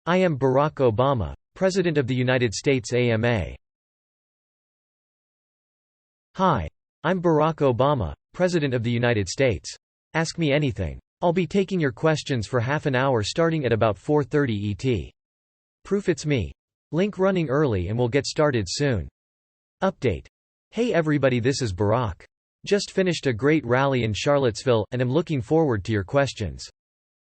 I am Barack Obama, President of the United States. AMA. Hi. I'm Barack Obama, President of the United States. Ask me anything. I'll be taking your questions for half an hour starting at about 4:30 ET. Proof it's me. Link running early and we'll get started soon. Update. Hey everybody, this is Barack. Just finished a great rally in Charlottesville, and am looking forward to your questions.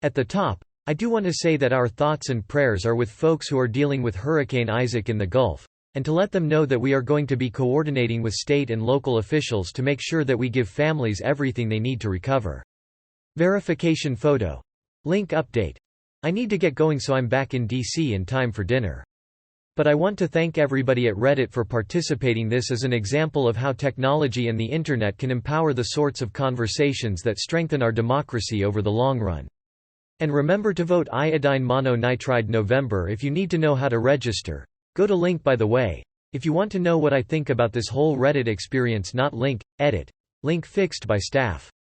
At the top, I do want to say that our thoughts and prayers are with folks who are dealing with Hurricane Isaac in the Gulf, and to let them know that we are going to be coordinating with state and local officials to make sure that we give families everything they need to recover. Verification photo. Link update. I need to get going, so I'm back in DC in time for dinner. But I want to thank everybody at Reddit for participating. This is an example of how technology and the internet can empower the sorts of conversations that strengthen our democracy over the long run. And remember to vote iodine mononitride November. If you need to know how to register, go to link. By the way, if you want to know what I think about this whole Reddit experience, not link, edit. Link fixed by staff.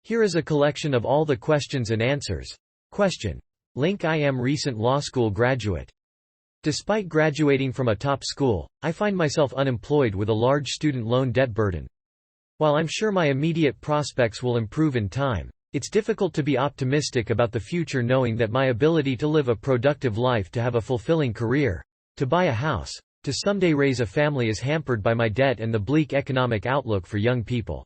Here is a collection of all the questions and answers. Question. Link. I am recent law school graduate. Despite graduating from a top school, I find myself unemployed with a large student loan debt burden. While I'm sure my immediate prospects will improve in time, it's difficult to be optimistic about the future knowing that my ability to live a productive life, to have a fulfilling career, to buy a house, to someday raise a family is hampered by my debt and the bleak economic outlook for young people.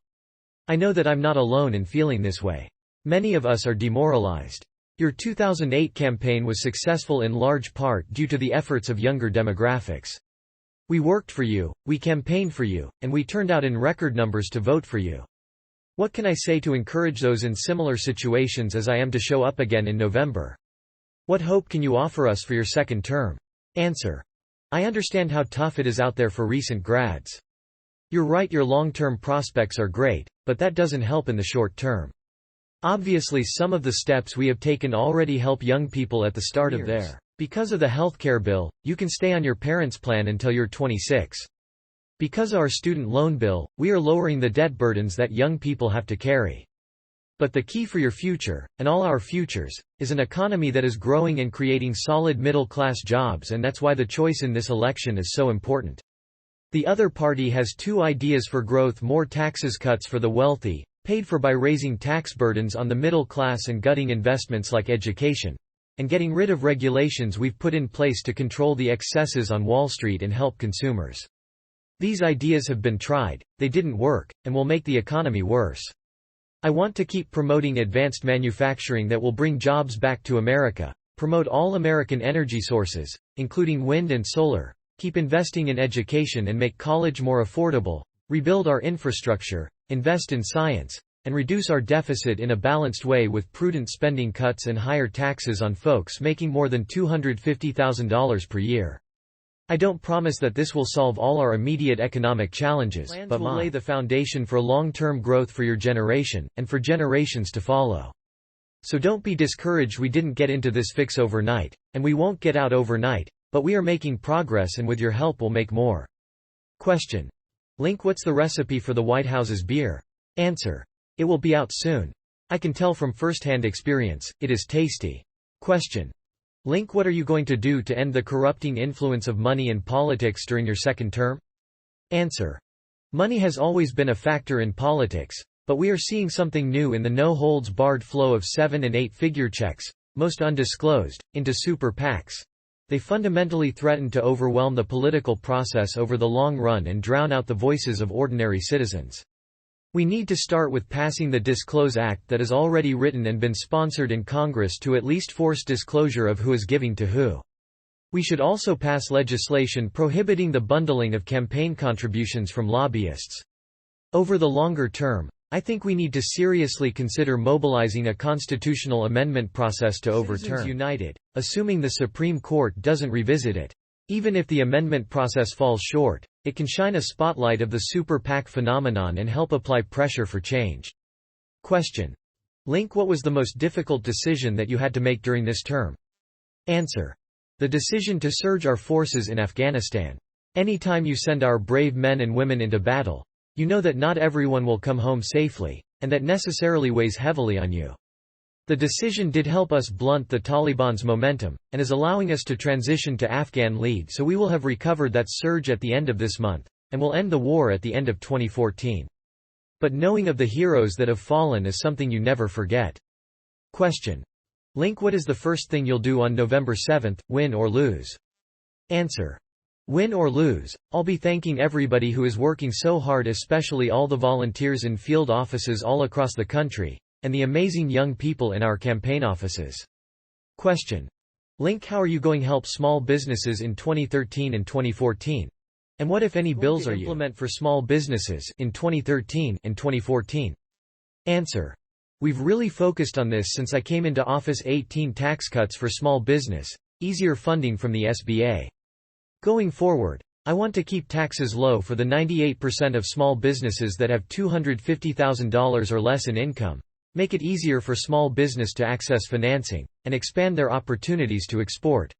I know that I'm not alone in feeling this way. Many of us are demoralized. Your 2008 campaign was successful in large part due to the efforts of younger demographics. We worked for you, we campaigned for you, and we turned out in record numbers to vote for you. What can I say to encourage those in similar situations as I am to show up again in November? What hope can you offer us for your second term? Answer. I understand how tough it is out there for recent grads. You're right, your long-term prospects are great, but that doesn't help in the short term. Obviously, some of the steps we have taken already help young people at the start of their. Because of the healthcare bill, you can stay on your parents' plan until you're 26. Because of our student loan bill, we are lowering the debt burdens that young people have to carry. But the key for your future, and all our futures, is an economy that is growing and creating solid middle-class jobs, and that's why the choice in this election is so important. The other party has two ideas for growth: more taxes cuts for the wealthy, paid for by raising tax burdens on the middle class and gutting investments like education, and getting rid of regulations we've put in place to control the excesses on Wall Street and help consumers. These ideas have been tried, they didn't work, and will make the economy worse. I want to keep promoting advanced manufacturing that will bring jobs back to America, promote all American energy sources, including wind and solar, keep investing in education and make college more affordable, rebuild our infrastructure, invest in science, and reduce our deficit in a balanced way with prudent spending cuts and higher taxes on folks making more than $250,000 per year. I don't promise that this will solve all our immediate economic challenges, but will lay the foundation for long-term growth for your generation, and for generations to follow. So don't be discouraged. We didn't get into this fix overnight, and we won't get out overnight, but we are making progress, and with your help we'll make more. Question. Link. What's the recipe for the White House's beer? Answer. It will be out soon. I can tell from first-hand experience, it is tasty. Question. Link. What are you going to do to end the corrupting influence of money in politics during your second term? Answer. Money has always been a factor in politics, but we are seeing something new in the no-holds-barred flow of 7- and 8-figure checks, most undisclosed, into super PACs. They fundamentally threaten to overwhelm the political process over the long run and drown out the voices of ordinary citizens. We need to start with passing the Disclose Act that is already written and been sponsored in Congress to at least force disclosure of who is giving to who. We should also pass legislation prohibiting the bundling of campaign contributions from lobbyists. Over the longer term, I think we need to seriously consider mobilizing a constitutional amendment process to overturn Citizens United, assuming the Supreme Court doesn't revisit it. Even if the amendment process falls short, it can shine a spotlight of the super PAC phenomenon and help apply pressure for change. Question. Link. What was the most difficult decision that you had to make during this term? Answer. The decision to surge our forces in Afghanistan. Anytime you send our brave men and women into battle, you know that not everyone will come home safely, and that necessarily weighs heavily on you. The decision did help us blunt the Taliban's momentum, and is allowing us to transition to Afghan lead, so we will have recovered that surge at the end of this month, and will end the war at the end of 2014. But knowing of the heroes that have fallen is something you never forget. Question. Link. What is the first thing you'll do on November 7th, win or lose? Answer. Win or lose, I'll be thanking everybody who is working so hard, especially all the volunteers in field offices all across the country, and the amazing young people in our campaign offices. Question. Link. How are you going to help small businesses in 2013 and 2014? And what if any bills are you implement for small businesses in 2013 and 2014? Answer. We've really focused on this since I came into office. 18 tax cuts for small business, easier funding from the SBA. Going forward, I want to keep taxes low for the 98% of small businesses that have $250,000 or less in income, make it easier for small business to access financing, and expand their opportunities to export.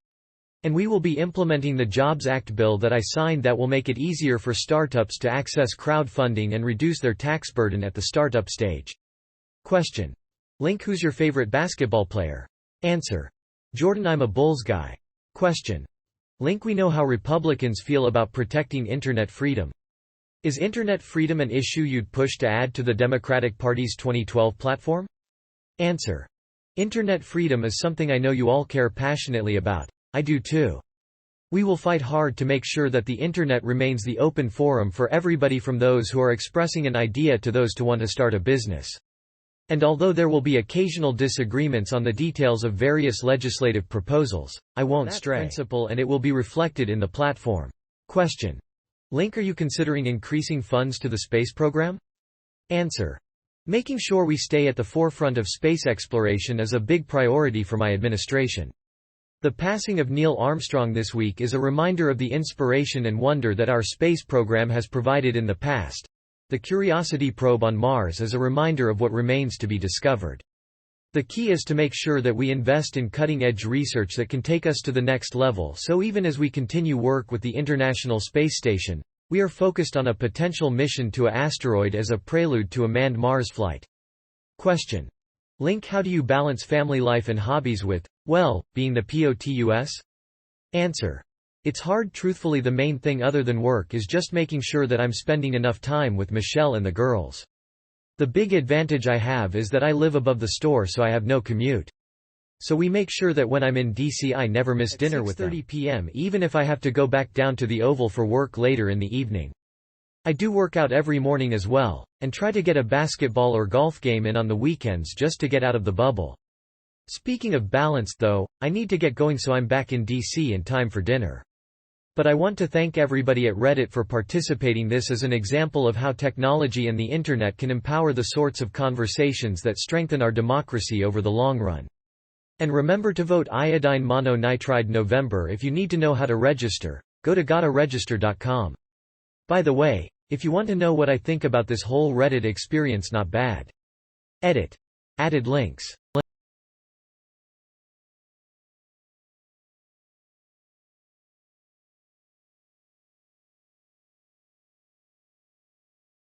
And we will be implementing the Jobs Act bill that I signed that will make it easier for startups to access crowdfunding and reduce their tax burden at the startup stage. Question. Link. Who's your favorite basketball player? Answer. Jordan. I'm a Bulls guy. Question. Link. We know how Republicans feel about protecting internet freedom. Is internet freedom an issue you'd push to add to the Democratic Party's 2012 platform? Answer. Internet freedom is something I know you all care passionately about. I do too. We will fight hard to make sure that the Internet remains the open forum for everybody, from those who are expressing an idea to those to want to start a business. And although there will be occasional disagreements on the details of various legislative proposals, I won't stray principle, and it will be reflected in the platform. Question. Link. Are you considering increasing funds to the space program? Answer. Making sure we stay at the forefront of space exploration is a big priority for my administration. The passing of Neil Armstrong this week is a reminder of the inspiration and wonder that our space program has provided in the past. The Curiosity probe on Mars is a reminder of what remains to be discovered. The key is to make sure that we invest in cutting-edge research that can take us to the next level, so even as we continue work with the International Space Station, we are focused on a potential mission to an asteroid as a prelude to a manned Mars flight. Question. Link. How do you balance family life and hobbies with, well, being the POTUS? Answer. It's hard. Truthfully, the main thing other than work is just making sure that I'm spending enough time with Michelle and the girls. The big advantage I have is that I live above the store, so I have no commute. So we make sure that when I'm in DC I never miss dinner with them. 6:30 p.m. even if I have to go back down to the Oval for work later in the evening. I do work out every morning as well, and try to get a basketball or golf game in on the weekends just to get out of the bubble. Speaking of balance though, I need to get going, so I'm back in DC in time for dinner. But I want to thank everybody at Reddit for participating. This is an example of how technology and the internet can empower the sorts of conversations that strengthen our democracy over the long run. And remember to vote iodine mononitride November. If you need to know how to register, go to gottaregister.com. By the way, if you want to know what I think about this whole Reddit experience, not bad. Edit. Added links.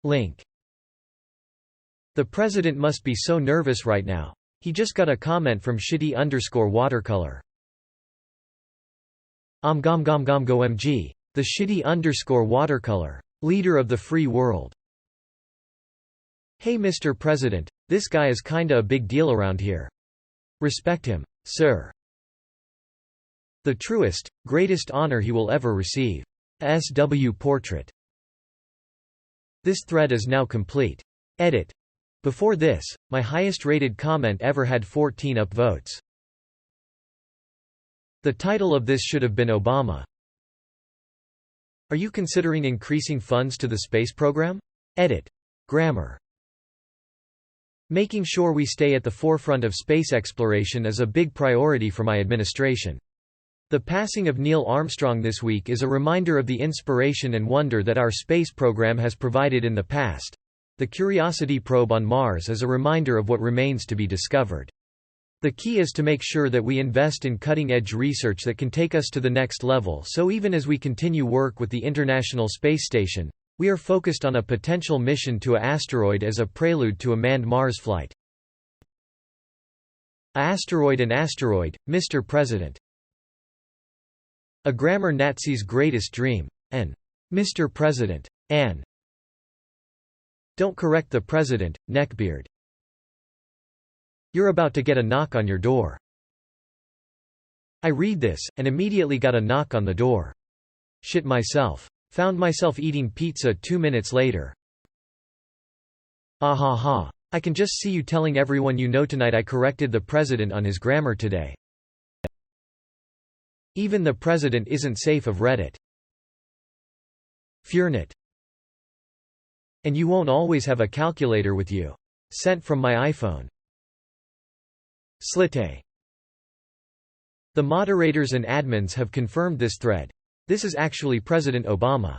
Link. The president must be so nervous right now. He just got a comment from shitty_watercolor. Gom. The shitty_watercolor. Leader of the free world. Hey Mr. President, this guy is kinda a big deal around here. Respect him, sir. The truest, greatest honor he will ever receive. SW Portrait. This thread is now complete. Edit. Before this, my highest rated comment ever had 14 upvotes. The title of this should have been Obama. Are you considering increasing funds to the space program? Edit. Grammar. Making sure we stay at the forefront of space exploration is a big priority for my administration. The passing of Neil Armstrong this week is a reminder of the inspiration and wonder that our space program has provided in the past. The Curiosity probe on Mars is a reminder of what remains to be discovered. The key is to make sure that we invest in cutting-edge research that can take us to the next level, so even as we continue work with the International Space Station, we are focused on a potential mission to an asteroid as a prelude to a manned Mars flight. An asteroid, Mr. President. A grammar Nazi's greatest dream. An Mr. President. An Don't correct the president, neckbeard. You're about to get a knock on your door. I read this, and immediately got a knock on the door. Shit myself. Found myself eating pizza 2 minutes later. Ah ha ha. I can just see you telling everyone you know tonight I corrected the president on his grammar today. Even the president isn't safe of Reddit. Fearnet. And you won't always have a calculator with you. Sent from my iPhone. Slite. The moderators and admins have confirmed this thread. This is actually President Obama.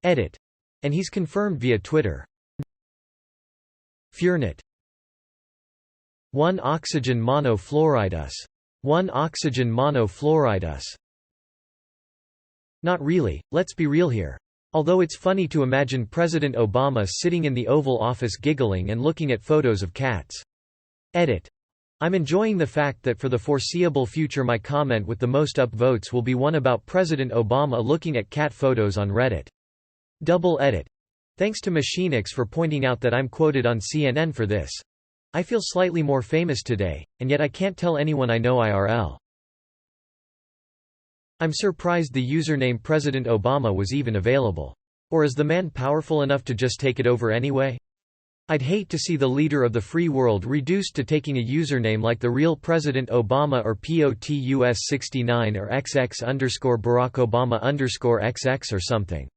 Edit. And he's confirmed via Twitter. Fearnet. 1 oxygen monofluoride us. 1 oxygen monofluoride us. Not really, let's be real here. Although it's funny to imagine President Obama sitting in the Oval Office giggling and looking at photos of cats. Edit. I'm enjoying the fact that for the foreseeable future my comment with the most upvotes will be one about President Obama looking at cat photos on Reddit. Double edit. Thanks to Machinix for pointing out that I'm quoted on CNN for this. I feel slightly more famous today, and yet I can't tell anyone I know IRL. I'm surprised the username President Obama was even available. Or is the man powerful enough to just take it over anyway? I'd hate to see the leader of the free world reduced to taking a username like the real President Obama or POTUS69 or XX_Barack Obama _XX or something.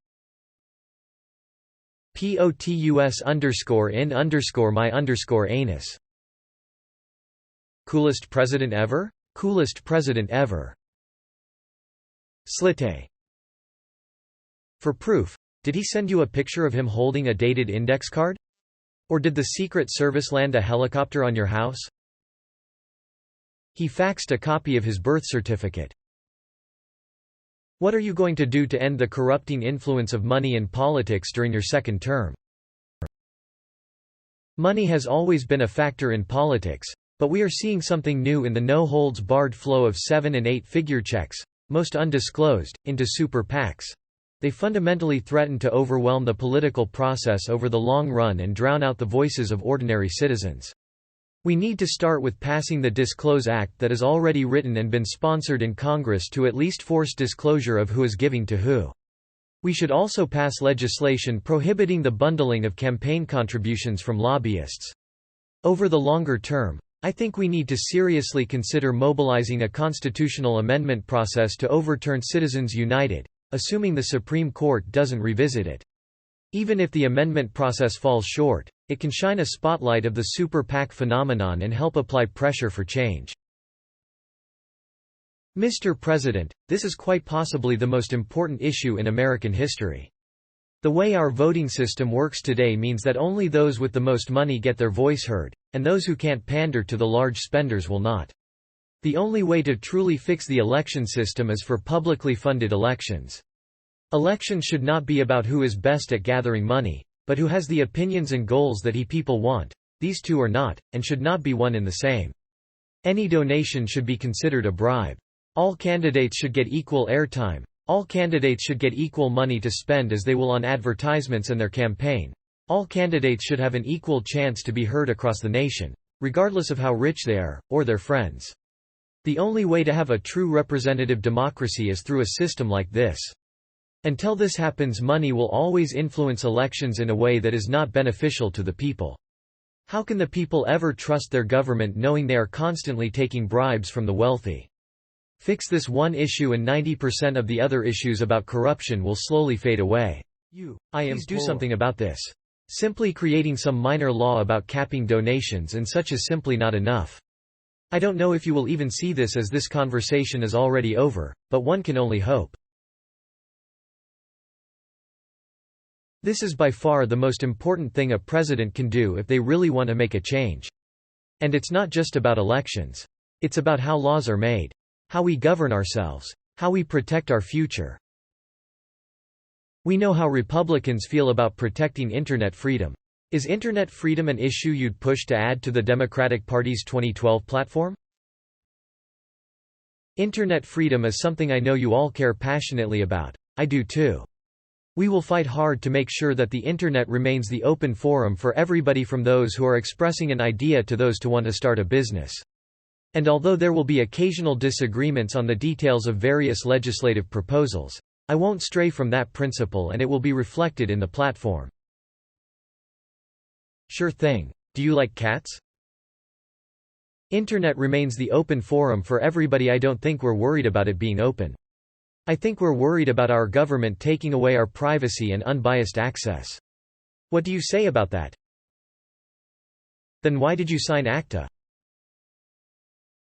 POTUS_in_my_anus. Coolest president ever? Coolest president ever. Slite. For proof, did he send you a picture of him holding a dated index card? Or did the Secret Service land a helicopter on your house? He faxed a copy of his birth certificate. What are you going to do to end the corrupting influence of money in politics during your second term? Money has always been a factor in politics, but we are seeing something new in the no-holds-barred flow of 7- and 8-figure checks, most undisclosed, into super PACs. They fundamentally threaten to overwhelm the political process over the long run and drown out the voices of ordinary citizens. We need to start with passing the Disclose Act that is already written and been sponsored in Congress to at least force disclosure of who is giving to who. We should also pass legislation prohibiting the bundling of campaign contributions from lobbyists. Over the longer term, I think we need to seriously consider mobilizing a constitutional amendment process to overturn Citizens United, assuming the Supreme Court doesn't revisit it. Even if the amendment process falls short, it can shine a spotlight of the super PAC phenomenon and help apply pressure for change. Mr. President, this is quite possibly the most important issue in American history. The way our voting system works today means that only those with the most money get their voice heard, and those who can't pander to the large spenders will not. The only way to truly fix the election system is for publicly funded elections. Elections should not be about who is best at gathering money, but who has the opinions and goals that people want. These two are not, and should not be one and the same. Any donation should be considered a bribe. All candidates should get equal airtime. All candidates should get equal money to spend as they will on advertisements and their campaign. All candidates should have an equal chance to be heard across the nation, regardless of how rich they are, or their friends. The only way to have a true representative democracy is through a system like this. Until this happens, money will always influence elections in a way that is not beneficial to the people. How can the people ever trust their government knowing they are constantly taking bribes from the wealthy? Fix this one issue and 90% of the other issues about corruption will slowly fade away. Please do something about this. Simply creating some minor law about capping donations and such is simply not enough. I don't know if you will even see this as this conversation is already over, but one can only hope. This is by far the most important thing a president can do if they really want to make a change. And it's not just about elections. It's about how laws are made. How we govern ourselves. How we protect our future. We know how Republicans feel about protecting internet freedom. Is internet freedom an issue you'd push to add to the Democratic Party's 2012 platform? Internet freedom is something I know you all care passionately about. I do too. We will fight hard to make sure that the Internet remains the open forum for everybody, from those who are expressing an idea to those to want to start a business. And although there will be occasional disagreements on the details of various legislative proposals, I won't stray from that principle, and it will be reflected in the platform. Sure thing. Do you like cats? Internet remains the open forum for everybody. I don't think we're worried about it being open. I think we're worried about our government taking away our privacy and unbiased access. What do you say about that? Then why did you sign ACTA?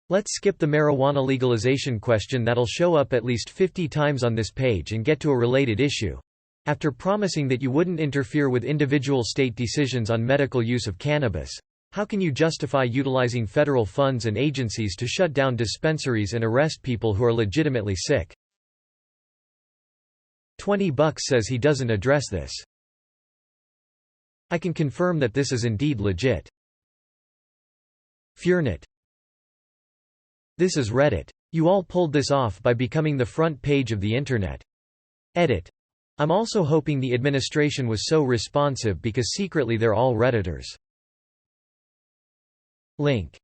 Let's skip the marijuana legalization question that'll show up at least 50 times on this page and get to a related issue. After promising that you wouldn't interfere with individual state decisions on medical use of cannabis, how can you justify utilizing federal funds and agencies to shut down dispensaries and arrest people who are legitimately sick? $20 says he doesn't address this. I can confirm that this is indeed legit. Fearnet. This is Reddit. You all pulled this off by becoming the front page of the Internet. Edit. I'm also hoping the administration was so responsive because secretly they're all Redditors. Link.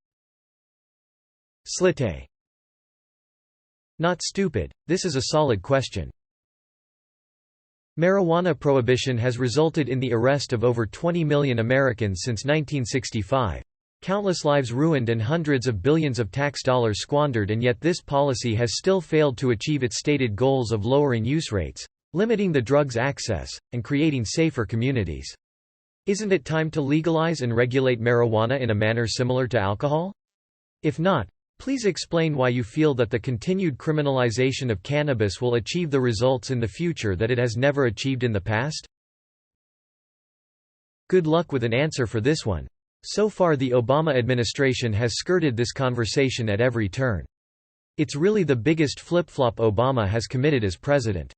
Slite. Not stupid, this is a solid question. Marijuana prohibition has resulted in the arrest of over 20 million Americans since 1965. Countless lives ruined and hundreds of billions of tax dollars squandered, and yet this policy has still failed to achieve its stated goals of lowering use rates, limiting the drug's access, and creating safer communities. Isn't it time to legalize and regulate marijuana in a manner similar to alcohol? If not, please explain why you feel that the continued criminalization of cannabis will achieve the results in the future that it has never achieved in the past? Good luck with an answer for this one. So far, the Obama administration has skirted this conversation at every turn. It's really the biggest flip-flop Obama has committed as president.